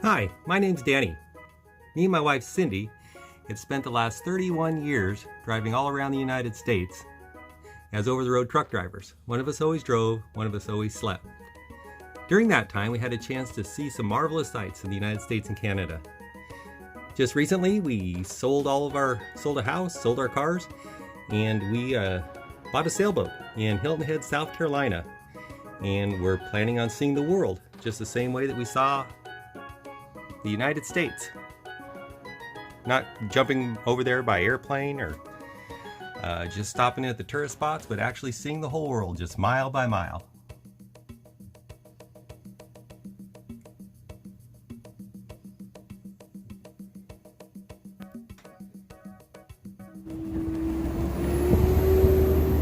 Hi, my name's Danny. Me and my wife Cindy have spent the last 31 years driving all around the United States as over-the-road truck drivers. One of us always drove, one of us always slept. During that time, we had a chance to see some marvelous sights in the United States and Canada. Just recently, we sold a house, sold our cars, and we bought a sailboat in Hilton Head, South Carolina. And we're planning on seeing the world just the same way that we saw the United States. Not jumping over there by airplane or just stopping at the tourist spots, but actually seeing the whole world just mile by mile.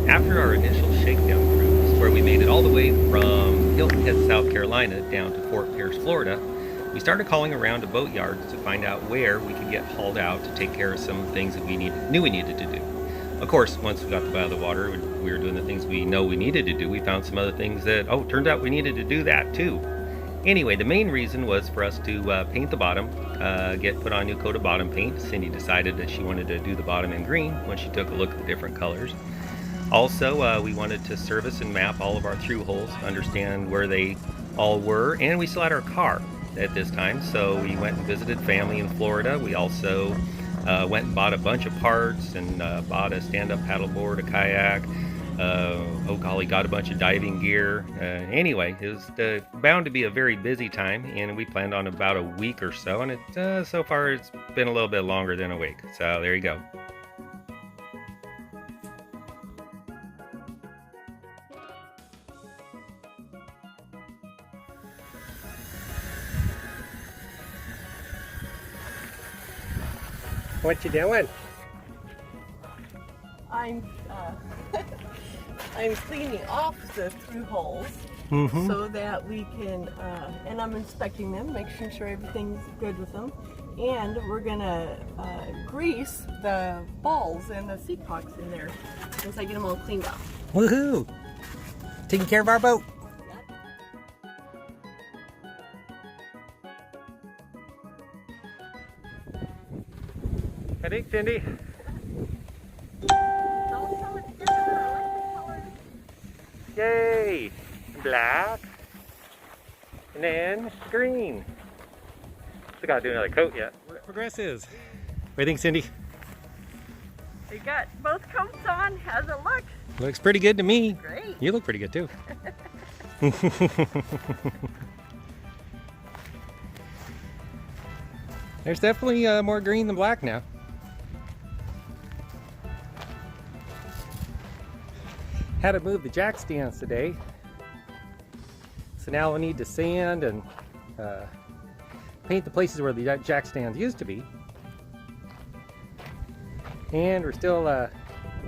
After our initial shakedown cruise, where we made it all the way from Hilton Head, South Carolina down to Fort Pierce, Florida, we started calling around to boat yards to find out where we could get hauled out to take care of some things that we knew we needed to do. Of course, once we got the boat out of the water, we were doing the things we know we needed to do. We found some other things that, turned out we needed to do that too. Anyway, the main reason was for us to paint the bottom, put on a new coat of bottom paint. Cindy decided that she wanted to do the bottom in green when she took a look at the different colors. Also, we wanted to service and map all of our through holes, understand where they all were, and we still had our car at this time, so we went and visited family in Florida. We also went and bought a bunch of parts and bought a stand-up paddleboard, a kayak, got a bunch of diving gear. Anyway, it was bound to be a very busy time, and we planned on about a week or so, and so far it's been a little bit longer than a week, so there you go. What you doing? I'm I'm cleaning off the through holes so that we can, and I'm inspecting them, making sure everything's good with them. And we're gonna grease the balls and the seat cocks in there once I get them all cleaned up. Woohoo! Taking care of our boat. I think, Cindy. Yay! Black. And then green. Still gotta do another coat yet. Progress is. What do you think, Cindy? We got both coats on. How's it look? Looks pretty good to me. Great. You look pretty good too. There's definitely more green than black now. Had to move the jack stands today, so now we'll need to sand and paint the places where the jack stands used to be. And we're still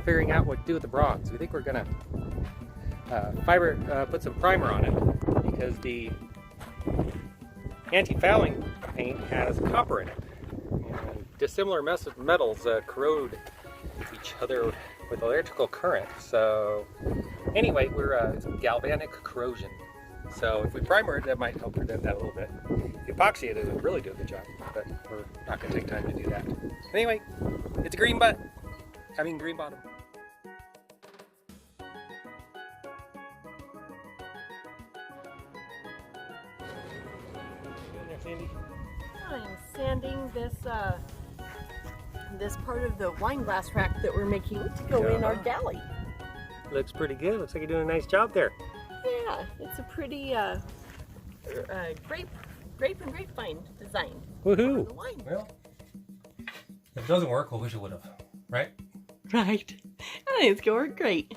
figuring out what to do with the bronze. We think we're gonna put some primer on it because the anti-fouling paint has copper in it, and dissimilar metals corrode each other with electrical current. So anyway, it's galvanic corrosion. So if we primer it, that might help prevent that a little bit. The epoxy it would really do a good job, but we're not going to take time to do that. Anyway, it's a green bottom. Sandy. I'm sanding this part of the wine glass rack that we're making to go in our galley. Looks pretty good. Looks like you're doing a nice job there. Yeah, it's a pretty grape and grapevine design. Woohoo! The wine. Well, if it doesn't work, we'll wish it would have, right? Right. I think it's going great.